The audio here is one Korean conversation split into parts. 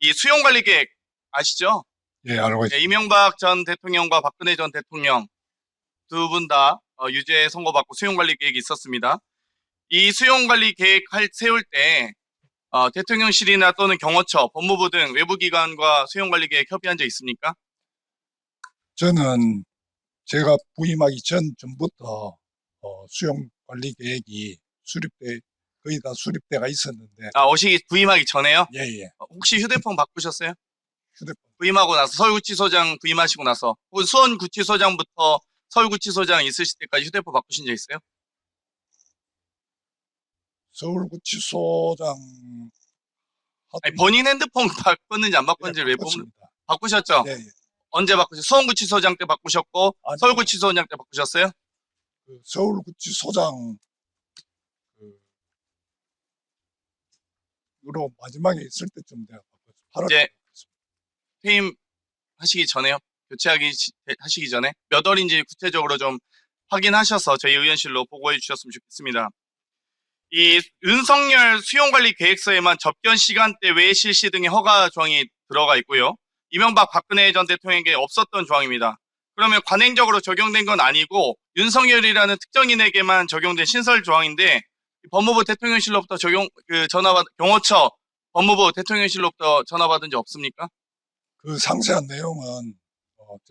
이 수용관리 계획 아시죠? 예, 알고 네, 있습니다. 이명박 전 대통령과 박근혜 전 대통령 두 분 다 유죄 선고받고 수용관리 계획이 있었습니다. 이 수용관리 계획 세울 때 대통령실이나 또는 경호처, 법무부 등 외부기관과 수용관리 계획 협의한 적 있습니까? 저는 제가 부임하기 전부터 수용 관리 계획이 거의 다 수립돼가 있었는데, 부임하기 전에요? 예, 예. 혹시 휴대폰 바꾸셨어요? 휴대폰 부임하고 나서 서울구치소장 부임하시고 나서 혹은 수원구치소장부터 서울구치소장 있으실 때까지 휴대폰 바꾸신 적 있어요? 서울구치소장 아니, 본인 핸드폰 바꿨는지 안 바꿨는지 왜 보면 바꿨습니다. 바꾸셨죠? 예, 예. 언제 바꾸셨어요? 수원구치소장 때 바꾸셨고 아니, 서울구치소장 때 바꾸셨어요? 서울구치소장 으로 마지막에 있을 때쯤 내가 바꿨어요. 이제 퇴임하시기 전에요? 하시기 전에 몇 월인지 구체적으로 좀 확인하셔서 저희 의원실로 보고해 주셨으면 좋겠습니다. 이 윤석열 수용관리 계획서에만 접견 시간대 외 실시 등의 허가 조항이 들어가 있고요. 이명박 박근혜 전 대통령에게 없었던 조항입니다. 그러면 관행적으로 적용된 건 아니고 윤석열이라는 특정인에게만 적용된 신설 조항인데 법무부 대통령실로부터 경호처 법무부 대통령실로부터 전화 받은 적 없습니까? 그 상세한 내용은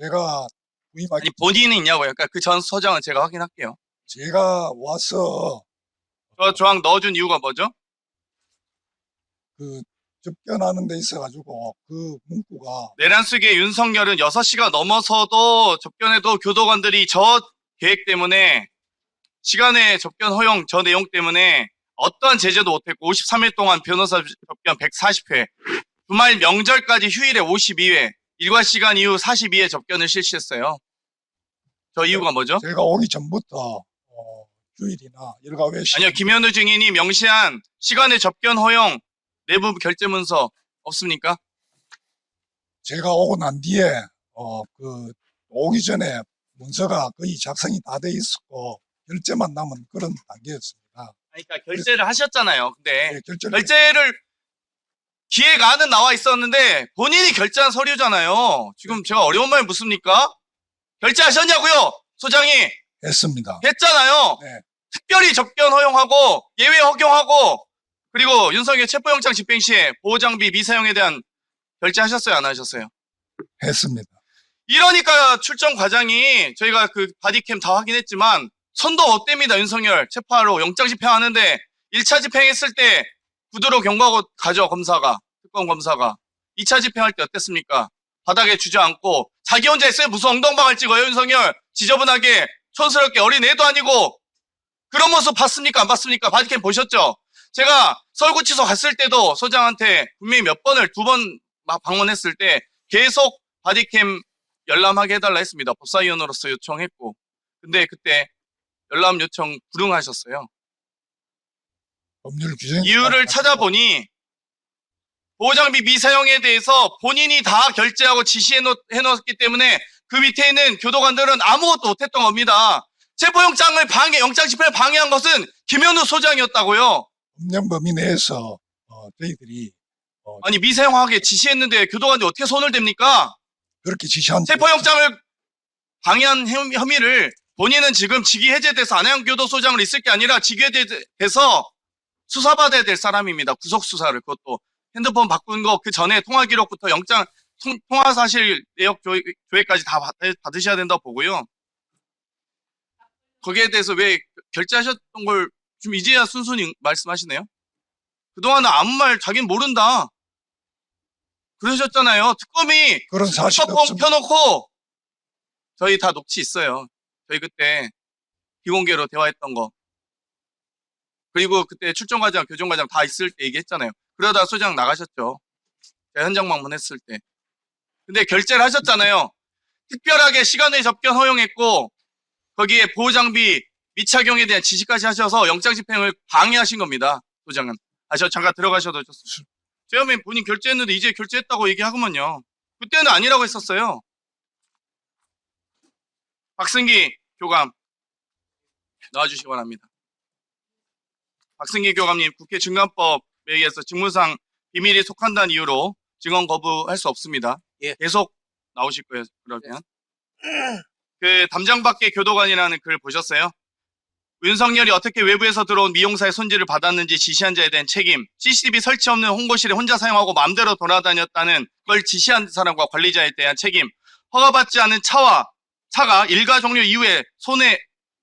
제가 부임하기 아니 본인이 있냐고요. 그러니까 그 전 서장은 제가 확인할게요. 제가 와서 저 조항 넣어준 이유가 뭐죠? 그 접견하는 데 있어가지고 그 문구가 내란 속의 윤석열은 6시가 넘어서도 접견해도 교도관들이 저 계획 때문에 시간의 접견 허용 저 내용 때문에 어떠한 제재도 못했고 53일 동안 변호사 접견 140회, 주말 명절까지 휴일에 52회, 일과 시간 이후 42회 접견을 실시했어요. 저 이유가 뭐죠? 제가 오기 전부터 주일이나 일과외 시간 아니요, 김현우 증인이 명시한 시간의 접견 허용 내부 결제 문서 없습니까? 제가 오고 난 뒤에 오기 전에 문서가 거의 작성이 다 돼 있었고 결제만 남은 그런 단계였습니다. 그러니까 결제를 하셨잖아요. 근데 예, 결제를 기획안은 나와 있었는데 본인이 결제한 서류잖아요. 지금 제가 어려운 말 묻습니까? 결제하셨냐고요? 소장이 했습니다. 했잖아요. 네, 특별히 접견 허용하고 예외 허용하고 그리고 윤석열 체포영장 집행 시에 보호장비 미사용에 대한 결제하셨어요? 안 하셨어요? 했습니다. 이러니까 출정 과장이 저희가 그 바디캠 다 확인했지만 선도 없답니다. 윤석열 체포하러 영장 집행하는데 1차 집행했을 때 구두로 경고하고 가죠. 특검 검사가 2차 집행할 때 어땠습니까? 바닥에 주저앉고 자기 혼자 했어요. 무슨 엉덩방을 찍어요. 윤석열 지저분하게 촌스럽게 어린애도 아니고 그런 모습 봤습니까? 안 봤습니까? 바디캠 보셨죠? 제가 서울구치소 갔을 때도 소장한테 분명히 두 번 방문했을 때 계속 바디캠 열람하게 해달라 했습니다. 법사위원으로서 요청했고. 근데 그때 열람 요청 불응하셨어요. 법률 규정 이유를 찾아보니 보호장비 미사용에 대해서 본인이 다 결제하고 지시해놓았기 때문에 그 밑에 있는 교도관들은 아무것도 못했던 겁니다. 체포영장 집행을 방해한 것은 김현우 소장이었다고요. 법령 범위 내에서 저희들이 아니 미사용하게 지시했는데 교도관들이 어떻게 손을 댑니까? 그렇게 지시한 체포영장을 방해한 혐의를 본인은 지금 직위 해제돼서 안양교도소장으로 있을 게 아니라 직위 해제돼서 수사받아야 될 사람입니다. 구속수사를. 그것도 핸드폰 바꾼 거 그 전에 통화 기록부터 영장 통화 사실 내역 조회까지 다 받으셔야 된다고 보고요. 거기에 대해서 왜 결제하셨던 걸 지금 이제야 순순히 말씀하시네요. 그동안은 아무 말 자기는 모른다. 그러셨잖아요. 특검이 그런 사실 특검 없습니다. 펴놓고 저희 다 녹취 있어요. 저희 그때 비공개로 대화했던 거. 그리고 그때 출정과장, 교정과장 다 있을 때 얘기했잖아요. 그러다 소장 나가셨죠. 제가 현장 방문했을 때. 근데 결제를 하셨잖아요. 특별하게 시간의 접견 허용했고 거기에 보호장비 미착용에 대한 지시까지 하셔서 영장 집행을 방해하신 겁니다. 소장은. 저 잠깐 들어가셔도 좋습니다. 제어맨 본인 결제했는데 이제 결제했다고 얘기하구먼요. 그때는 아니라고 했었어요. 박승기 교감 나와주시기 바랍니다. 박승기 교감님 국회 증감법에 의해서 직무상 비밀이 속한다는 이유로 증언 거부할 수 없습니다. 예. 계속 나오실 거예요, 그러면. 그 담장 밖의 교도관이라는 글 보셨어요? 윤석열이 어떻게 외부에서 들어온 미용사의 손질을 받았는지 지시한 자에 대한 책임, CCTV 설치 없는 홍보실에 혼자 사용하고 마음대로 돌아다녔다는 걸 지시한 사람과 관리자에 대한 책임, 허가받지 않은 차가 일가 종료 이후에 손에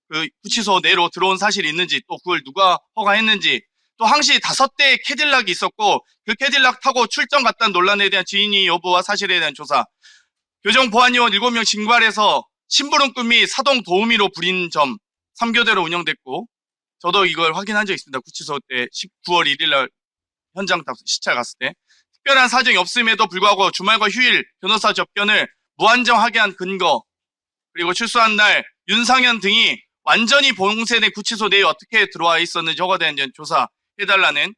그 구치소 내로 들어온 사실이 있는지, 또 그걸 누가 허가했는지, 또 항시 5대의 캐딜락이 있었고 그 캐딜락 타고 출정 갔다는 논란에 대한 지인이 여부와 사실에 대한 조사, 교정 보안요원 7명 징발해서 심부름꾼 및 사동 도우미로 부린 점 3교대로 운영됐고, 저도 이걸 확인한 적이 있습니다. 구치소 때 9월 1일 날 현장 시찰 갔을 때 특별한 사정이 없음에도 불구하고 주말과 휴일 변호사 접견을 무한정하게 한 근거, 그리고 출소한 날 윤상현 등이 완전히 봉쇄된 구치소 내에 어떻게 들어와 있었는지 허가된 조사해달라는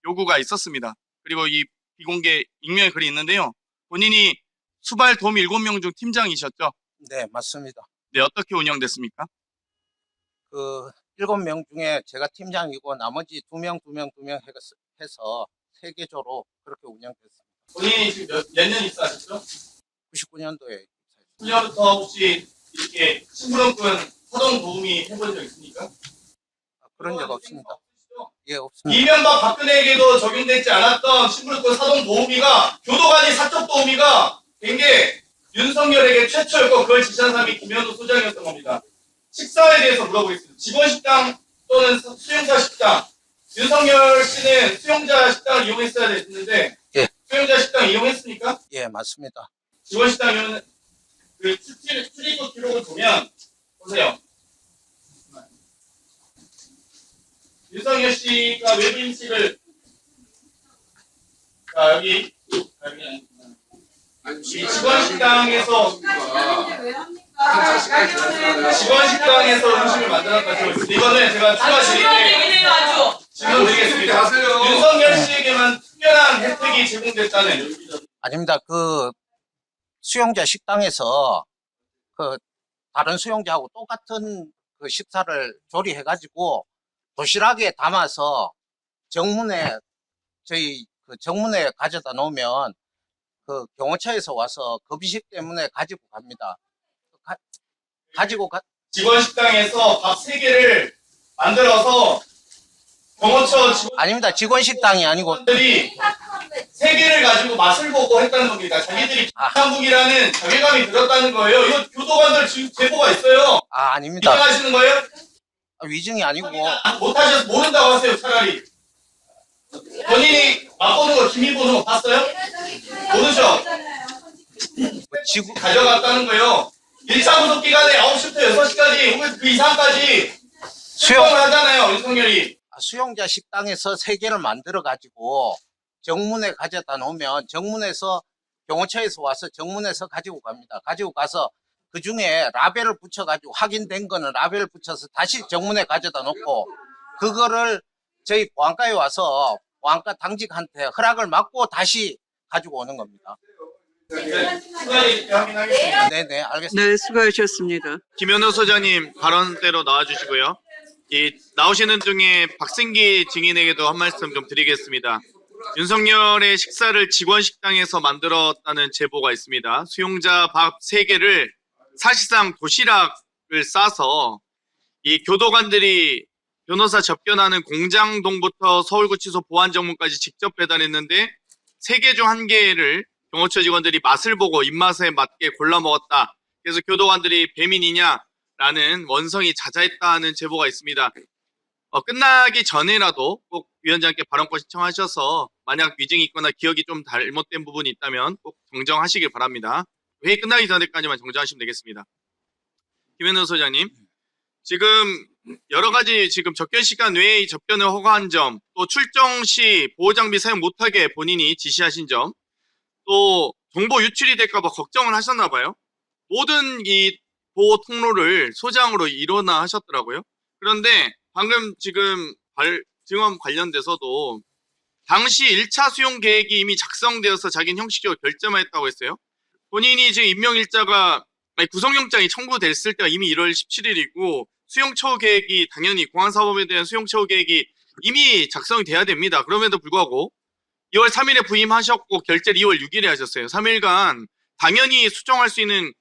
요구가 있었습니다. 그리고 이 비공개 익명의 글이 있는데요. 본인이 수발 도우미 7명 중 팀장이셨죠? 네, 맞습니다. 네, 어떻게 운영됐습니까? 그 7명 중에 제가 팀장이고 나머지 2명 해서 3개조로 그렇게 운영됐습니다. 본인이 지금 몇 년 입사하셨죠? 99년도에 9년부터 혹시 이렇게 심부름꾼 사동 도우미 해본 적 있습니까? 그런 적 없습니다. 예, 없습니다. 이명박 박근혜에게도 적용되지 않았던 심부름꾼 사동 도우미가, 교도관이 사적 도우미가 된 게 윤석열에게 최초였고, 그걸 지시한 사람이 김현우 소장이었던 겁니다. 식사에 대해서 물어보겠습니다. 직원 식당 또는 수용자 식당. 윤석열 씨는 수용자 식당을 이용했어야 됐는데, 예. 수용자 식당 이용했습니까? 예, 맞습니다. 직원 식당 이용, 그 출입국 기록을 보면, 보세요. 윤석열 씨가 외부 임직을, 자, 여기 이 직원 식당에서 음식을 만들었다. 이거는 제가 추가 질문 드리겠습니다. 윤석열 씨에게만 특별한 혜택이 제공됐다는. 아닙니다. 그 수용자 식당에서 그 다른 수용자하고 똑같은 그 식사를 조리해가지고 도시락에 담아서 저희 그 정문에 가져다 놓으면 그 경호처에서 와서 급식 때문에 가지고 갑니다. 직원 식당에서 밥 3개를 만들어서 경호처 아닙니다. 직원 식당이 아니고 직원들이 3개를 가지고 맛을 보고 했다는 겁니다. 자기들이 한국이라는 자괴감이 들었다는 거예요. 이거 교도관들 지금 제보가 있어요. 아닙니다. 인정하시는 거예요? 위증이 아니고 못하셔서 모른다고 하세요, 차라리. 본인이 맛보는 거, 기미 보는 거 봤어요? 모르죠? 가져갔다는 거예요. 1차 구속 기간에 9시부터 6시까지 혹은 그 이상까지 수용을 하잖아요, 윤석열이. 수용자 식당에서 3개를 만들어 가지고 정문에 가져다 놓으면 정문에서 경호처에서 와서 정문에서 가지고 갑니다. 가지고 가서 그 중에 라벨을 붙여가지고 확인된 거는 라벨을 붙여서 다시 정문에 가져다 놓고 그거를 저희 보안과에 와서 보안과 당직한테 허락을 받고 다시 가지고 오는 겁니다. 네네, 알겠습니다. 네, 수고하셨습니다. 김현우 소장님 발언대로 나와주시고요. 이 나오시는 중에 박승기 증인에게도 한 말씀 좀 드리겠습니다. 윤석열의 식사를 직원 식당에서 만들었다는 제보가 있습니다. 수용자 밥 3개를 사실상 도시락을 싸서 이 교도관들이 변호사 접견하는 공장동부터 서울구치소 보안정문까지 직접 배달했는데 3개 중 1개를 경호처 직원들이 맛을 보고 입맛에 맞게 골라 먹었다. 그래서 교도관들이 배민이냐라는 원성이 자자했다는 제보가 있습니다. 끝나기 전에라도 꼭 위원장께 발언권 신청하셔서 만약 위증이 있거나 기억이 좀 잘못된 부분이 있다면 꼭 정정하시길 바랍니다. 회의 끝나기 전에까지만 정정하시면 되겠습니다. 김현우 소장님, 지금 여러 가지 지금 접견 시간 외에 접견을 허가한 점, 또 출정 시 보호장비 사용 못하게 본인이 지시하신 점, 또 정보 유출이 될까 봐 걱정을 하셨나 봐요. 모든 이 보호 통로를 소장으로 일원화 하셨더라고요. 그런데 방금 지금 증언 관련돼서도 당시 1차 수용 계획이 이미 작성되어서 자기는 형식적으로 결재만 했다고 했어요. 본인이 지금 임명일자가 구속영장이 청구됐을 때가 이미 1월 17일이고 수용 처우 계획이 당연히 공안사법에 대한 수용 처우 계획이 이미 작성이 돼야 됩니다. 그럼에도 불구하고 2월 3일에 부임하셨고 결제를 2월 6일에 하셨어요. 3일간 당연히 수정할 수 있는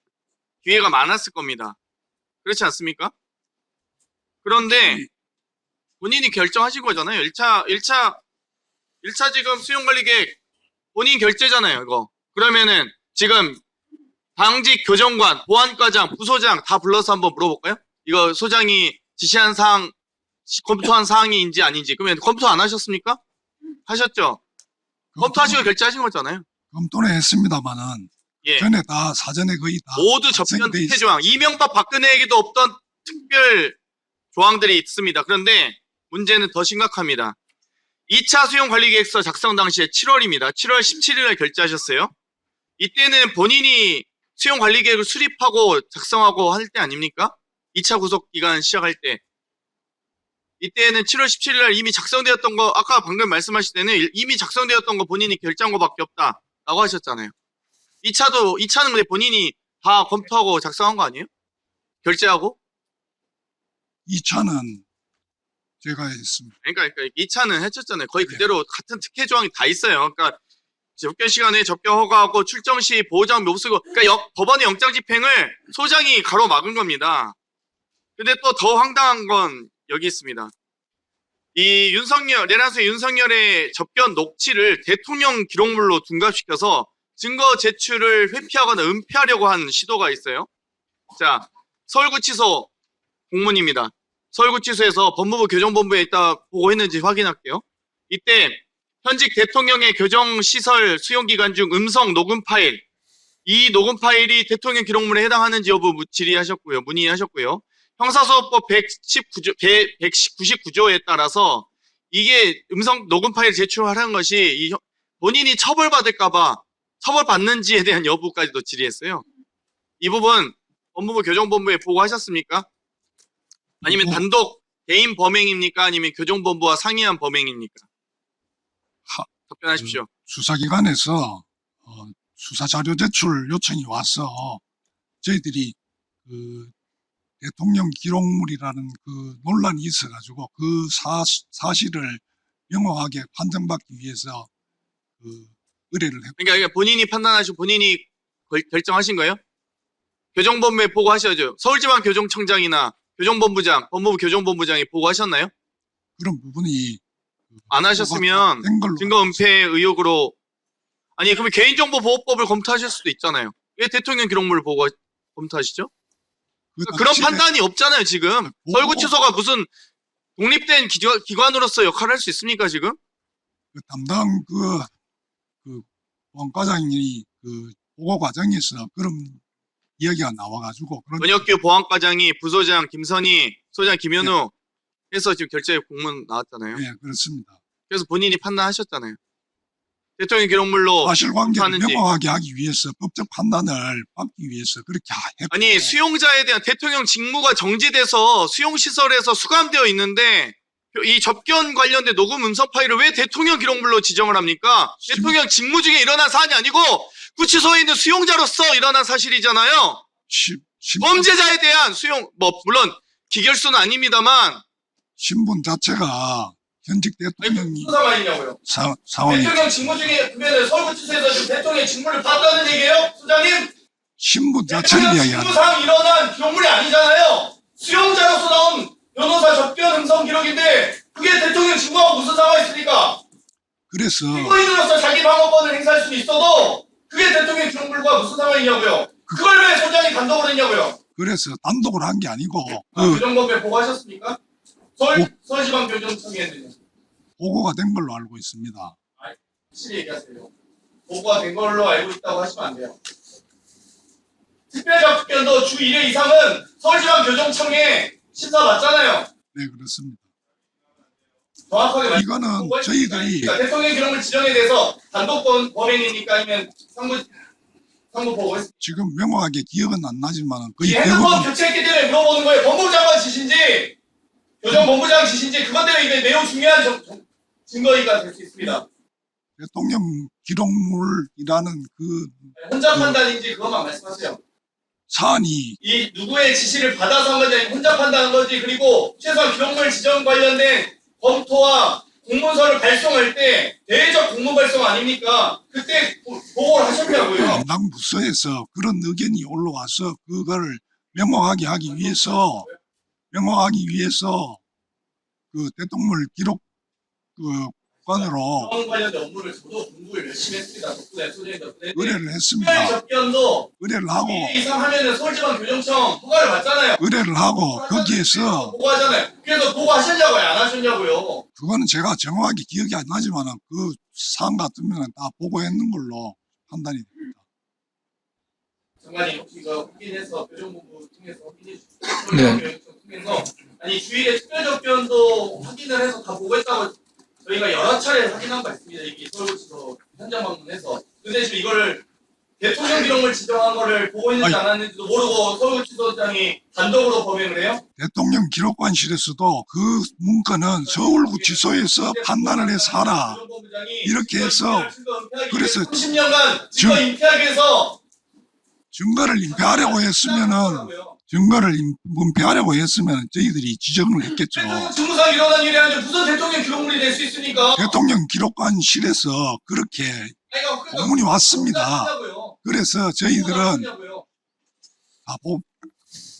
기회가 많았을 겁니다. 그렇지 않습니까? 그런데 본인이 결정하신 거잖아요. 1차 지금 수용관리계획 본인 결제잖아요, 이거. 그러면은 지금 당직 교정관, 보안과장, 부소장 다 불러서 한번 물어볼까요? 이거 소장이 지시한 사항, 검토한 사항인지 아닌지. 그러면 검토 안 하셨습니까? 하셨죠? 검토하시고 결제하신 거잖아요. 검토는 했습니다만은 예. 전에 다 사전에 거의 다 모두 접견 작성돼 특혜 있- 조항. 이명박 박근혜에게도 없던 특별 조항들이 있습니다. 그런데 문제는 더 심각합니다. 2차 수용관리계획서 작성 당시에 7월입니다. 7월 17일에 결제하셨어요. 이때는 본인이 수용관리계획을 수립하고 작성하고 할 때 아닙니까? 2차 구속기간 시작할 때. 이때는 7월 17일 날 이미 작성되었던 거, 아까 방금 말씀하실 때는 이미 작성되었던 거 본인이 결제한 거밖에 없다라고 하셨잖아요. 2차는 근데 본인이 다 검토하고 작성한 거 아니에요? 결제하고? 2차는 제가 했습니다. 그러니까 2차는 해쳤잖아요. 거의 네. 그대로 같은 특혜 조항이 다 있어요. 그러니까 접견 시간에 접견 허가하고 출정 시 보호장 못 쓰고, 그러니까 법원의 영장 집행을 소장이 가로막은 겁니다. 근데 또 더 황당한 건 여기 있습니다. 이 내란수의 윤석열의 접견 녹취를 대통령 기록물로 둔갑시켜서 증거 제출을 회피하거나 은폐하려고 한 시도가 있어요. 자, 서울구치소 공문입니다. 서울구치소에서 법무부 교정본부에 있다 보고했는지 확인할게요. 이때 현직 대통령의 교정시설 수용기간 중 음성 녹음 파일, 이 녹음 파일이 대통령 기록물에 해당하는지 여부 문의하셨고요. 형사소송법 199조에 따라서 이게 음성 녹음 파일 제출하라는 것이 본인이 처벌받을까봐 처벌받는지에 대한 여부까지도 질의했어요. 이 부분 법무부 교정본부에 보고하셨습니까? 아니면 단독 개인 범행입니까? 아니면 교정본부와 상의한 범행입니까? 답변하십시오. 수사기관에서 수사 자료 제출 요청이 와서 저희들이 그 대통령 기록물이라는 그 논란이 있어가지고 그 사실을 명확하게 판정받기 위해서 그 의뢰를 했고, 그러니까 본인이 판단하시고 본인이 결정하신 거예요? 교정본부에 보고하셔야죠. 서울지방교정청장이나 교정본부장, 법무부 교정본부장이 보고하셨나요? 그런 부분이 안 하셨으면 된 걸로 증거 은폐 의혹으로, 아니 그러면 개인정보보호법을 검토하실 수도 있잖아요. 왜 대통령 기록물을 검토하시죠? 그런 판단이 없잖아요, 지금. 서울구치소가 무슨 독립된 기관으로서 역할을 할 수 있습니까, 지금? 담당 그 보안과장이 그 보고 과정에서 그런 이야기가 나와가지고 은혁규 보안과장이 부소장 김선희, 소장 김현우 해서 지금 결제 공문 나왔잖아요. 네, 그렇습니다. 그래서 본인이 판단하셨잖아요. 대통령 기록물로 사실관계를 검토하는지. 명확하게 하기 위해서 법적 판단을 받기 위해서 그렇게 했고, 아니 수용자에 대한 대통령 직무가 정지돼서 수용시설에서 수감되어 있는데 이 접견 관련된 녹음 음성 파일을 왜 대통령 기록물로 지정을 합니까? 대통령 직무 중에 일어난 사안이 아니고 구치소에 있는 수용자로서 일어난 사실이잖아요. 범죄자에 대한 물론 기결수는 아닙니다만. 신분 자체가 현직 대통령이 무슨 상관이냐고요? 상황이 대통령 직무 중에 그러면 서울구치소에서 지금 대통령 직무를 봤다는 얘기예요, 소장님? 신분 자체를 대통령 이야기하는 직무상 일어난 기록물이 아니잖아요. 수용자로서 나온 변호사 접견 음성 기록인데 그게 대통령 직무하고 무슨 상관이 있습니까? 그래서 피고인으로서 자기 방어권을 행사할 수는 있어도 그게 대통령 기록물과 무슨 상관이냐고요. 그걸 왜 소장이 단독으로 했냐고요. 그래서 단독으로 한 게 아니고 교정법에 보고하셨습니까? 서울지방교정청에 했느냐. 보고가 된 걸로 알고 있습니다. 확실히 얘기하세요. 보고가 된 걸로 알고 있다고 하시면 안 돼요. 특별접견도 주 1회 이상은 서울지방교정청에 심사 받잖아요. 네, 그렇습니다. 정확하게 이거는 저희들이 그러니까 대통령 기록물 지정에 대해서 단독 범행이니까 아니면 상부 보고했습니다. 지금 명확하게 기억은 안 나지만 거의 핸드폰 대부분 교체했기 때문에 물어보는 거예요. 법무부 장관 지시인지 교정본부장 지시인지 그것 때문에 이게 매우 중요한 증거가 될 수 있습니다. 대통령 기록물이라는 그 혼자 판단인지 그것만 말씀하세요. 사안이 이 누구의 지시를 받아서 한 건지 아니면 혼자 판단한 건지, 그리고 최소한 기록물 지정 관련된 검토와 공문서를 발송할 때 대외적 공문 발송 아닙니까? 그때 보고를 하셨냐고요. 담당 부서에서 그런 의견이 올라와서 그걸 명확하게 하기 위해서 그 대통령 기록 관으로 병원 관련된 업무를 저도 공부를 열심히 했습니다. 덕분에 소장님 덕분에. 의뢰를 특별 했습니다. 접견도 의뢰를 하고 2일 이상 하면은 서울지방교정청 허가를 받잖아요. 의뢰를 하고 거기에서 보고하잖아요. 그래서 보고하셨냐고요? 안 하셨냐고요? 그거는 제가 정확하게 기억이 안 나지만 그 사안 같으면 다 보고했는 걸로 판단이 됩니다. 장관님 혹시 이거 확인해서 교정본부 통해서 확인해 주시고 네. 서울지방교정청 통해서 아니 주일에 특별 접견도 확인을 해서 다 보고했다고 저희가 여러 차례 확인한 바 있습니다. 이게 서울구치소 현장 방문해서. 근데 지금 이거를 대통령 기록물 지정한 거를 보고 있는지 안 했는지도 모르고 서울구치소장이 단독으로 범행을 해요? 대통령 기록관실에서도 그 문건은 서울구치소에서 판단을 해서 하라 이렇게 해서 그래서 30년간 증거 인피하기 위해서 증거를 은폐하려고 했으면 저희들이 지정을 했겠죠. 대통령 직무상 일어난 일이 아닌데 무슨 대통령 기록물이 될 수 있습니까? 대통령 기록관실에서 그렇게 공문이 왔습니다. 그래서 저희들은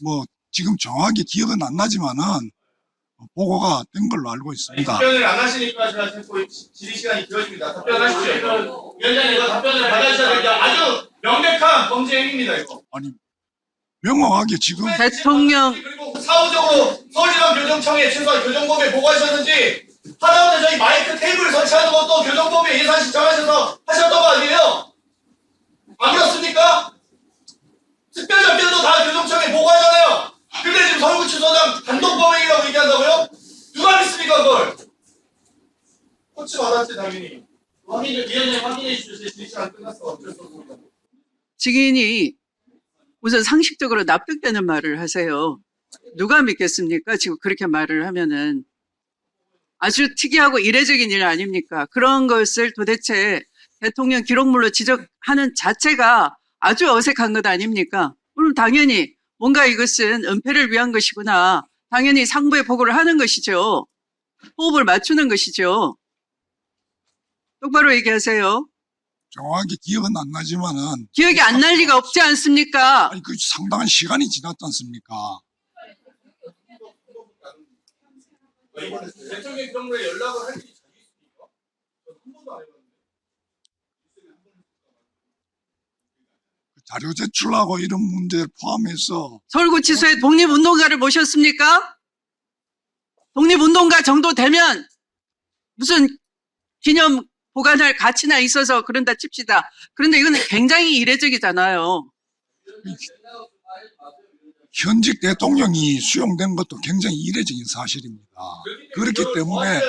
뭐 지금 정확하게 기억은 안 나지만은 보고가 된 걸로 알고 있습니다. 답변을 안 하시니까 제가 자꾸 질의 시간이 길어집니다. 답변하십시오. 위원장님 이거 답변을 받아주셔야 됩니다. 아주 명백한 범죄 행위입니다. 이거. 아니 명확하게 지금 대통령 그리고 사후적으로 서울지방교정청에 최소한 교정법에 보고하셨는지 하다못해 저희 마이크 테이블 설치하는 것도 교정법에 예산 신청하셔서 하셨던 거 아니에요? 안 그렇습니까? 특별접견도 다 교정청에 보고하잖아요. 근데 지금 서울구치소장 단독 범행이라고 얘기한다고요? 누가 믿습니까 그걸? 코치 받았지 당연히. 위원장님 확인해 주세요. 질의 시간 끝났어. 어쩔 수 없습니다. 증인이 우선 상식적으로 납득되는 말을 하세요. 누가 믿겠습니까? 지금 그렇게 말을 하면은 아주 특이하고 이례적인 일 아닙니까? 그런 것을 도대체 대통령 기록물로 지적하는 자체가 아주 어색한 것 아닙니까? 그럼 당연히 뭔가 이것은 은폐를 위한 것이구나. 당연히 상부에 보고를 하는 것이죠. 호흡을 맞추는 것이죠. 똑바로 얘기하세요. 정확하게 기억은 안 나지만은 기억이 안 날 리가 없지 않습니까? 아니 그 상당한 시간이 지났지 않습니까? 대통령 기록물에 연락을 할 일이 자주 있습니까? 한 번도 안 해봤는데. 자료 제출하고 이런 문제를 포함해서 서울구치소에 독립운동가를 모셨습니까? 독립운동가 정도 되면 무슨 기념 보관할 가치나 있어서 그런다 칩시다. 그런데 이거는 굉장히 이례적이잖아요. 현직 대통령이 수용된 것도 굉장히 이례적인 사실입니다. 그렇기 때문에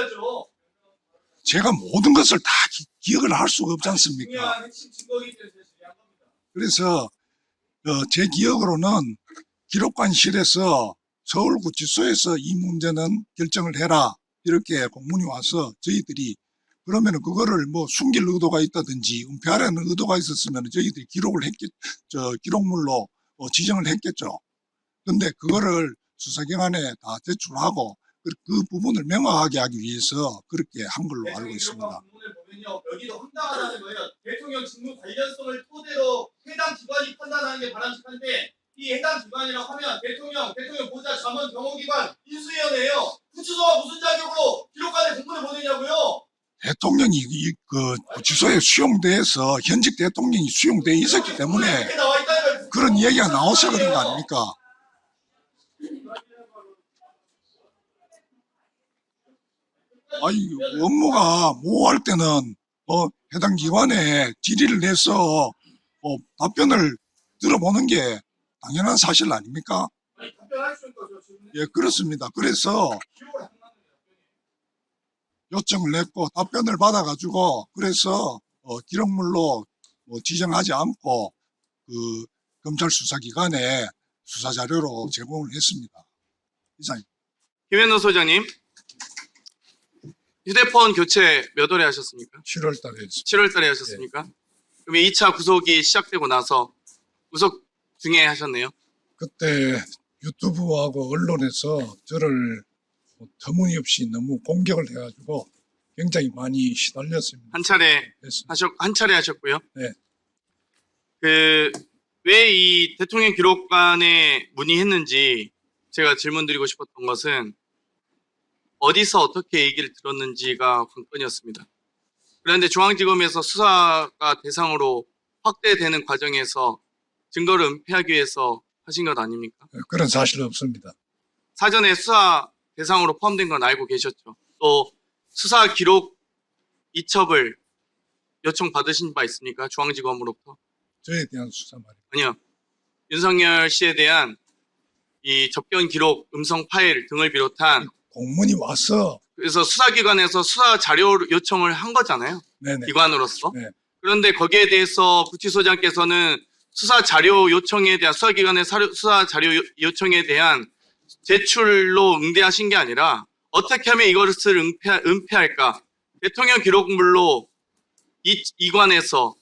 제가 모든 것을 다 기억을 할 수가 없지 않습니까? 중요한 핵심 증거이기 때문에 질의한 겁니다. 그래서 제 기억으로는 기록관실에서 서울구치소에서 이 문제는 결정을 해라 이렇게 공문이 와서 저희들이 그러면은 그거를 뭐 숨길 의도가 있다든지 은폐하려는 의도가 있었으면 저희들이 기록물로 지정을 했겠죠. 근데 그거를 수사기관에 다 제출하고 그 부분을 명확하게 하기 위해서 그렇게 한 걸로 알고 있습니다. 공문을 보면요, 여기도 황당하다는 거예요. 대통령 직무 관련성을 토대로 해당 기관이 판단하는 게 바람직한데 이 해당 기관이라고 하면 대통령 보좌 자문 경호기관 인수위원회예요. 구치소가 무슨 자격으로 기록관에 공문을 보내냐고요? 대통령이 그 구치소에 수용돼서 현직 대통령이 수용돼 있었기 때문에 그런 얘기가 나와서 그런 거 아닙니까? 아니 업무가 모호할 때는 해당 기관에 질의를 해서 답변을 들어보는 게 당연한 사실 아닙니까? 예, 그렇습니다. 그래서 요청을 했고 답변을 받아가지고 그래서 기록물로 지정하지 않고 그 검찰 수사기관에 수사 자료로 제공을 했습니다. 이상입니다. 김현우 소장님, 휴대폰 교체 몇 월에 하셨습니까? 7월 달에 했습니다. 7월 달에 하셨습니까? 그럼 2차 구속이 시작되고 나서 구속 중에 하셨네요? 그때 유튜브하고 언론에서 저를 터무니없이 너무 공격을 해가지고 굉장히 많이 시달렸습니다. 한 차례 그래서 한 차례 하셨고요. 네. 왜 이 대통령 기록관에 문의했는지 제가 질문드리고 싶었던 것은 어디서 어떻게 얘기를 들었는지가 관건이었습니다. 그런데 중앙지검에서 수사가 대상으로 확대되는 과정에서 증거를 은폐하기 위해서 하신 것 아닙니까? 그런 사실은 없습니다. 사전에 수사 대상으로 포함된 건 알고 계셨죠. 또 수사 기록 이첩을 요청 받으신 바 있습니까? 중앙지검으로부터? 저에 대한 수사 말입니다. 아니요. 윤석열 씨에 대한 이 접견 기록, 음성 파일 등을 비롯한 공문이 와서 그래서 수사기관에서 수사 자료 요청을 한 거잖아요. 네네. 기관으로서. 네. 그런데 거기에 대해서 구치소장께서는 수사 자료 요청에 대한 수사기관의 수사 자료 요청에 대한 제출로 응대하신 게 아니라 어떻게 하면 이것을 은폐할까? 대통령 기록물로 이관에서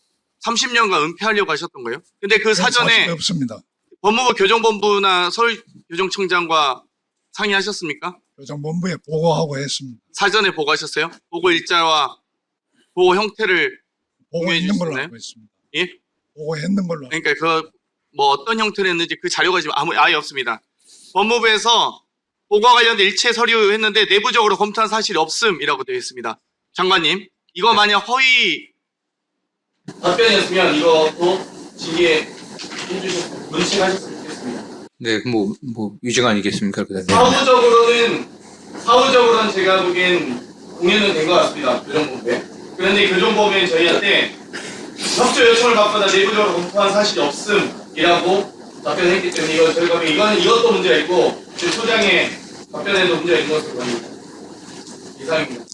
30년간 은폐하려고 하셨던 거예요. 근데 그 그런 사전에 사실은 없습니다. 법무부 교정본부나 서울교정청장과 상의하셨습니까? 교정본부에 보고하고 했습니다. 사전에 보고하셨어요? 보고 일자와 보고 형태를 공유해 보고했는 걸로 주시나요? 알고 있습니다. 예? 보고했는 걸로. 그러니까 그 뭐 어떤 형태로 했는지 그 자료가 지금 아예 없습니다. 법무부에서 보고와 관련된 일체 서류 했는데 내부적으로 검토한 사실이 없음이라고 되어 있습니다. 장관님, 이거 만약 허위 답변이었으면 이것도 직위에 해주셨고 문책하셨으면 좋겠습니다. 네, 뭐 위증 아니겠습니까? 그다음에 사후적으로는 제가 보기엔 공유는 된 것 같습니다. 교정본부에. 그런데 교정본부에 저희한테 협조 요청을 받거나 내부적으로 검토한 사실이 없음이라고 답변했기 때문에 저희가 보기엔 이것도 문제가 있고 지금 소장의 답변에도 문제가 있는 것으로 보입니다. 이상입니다.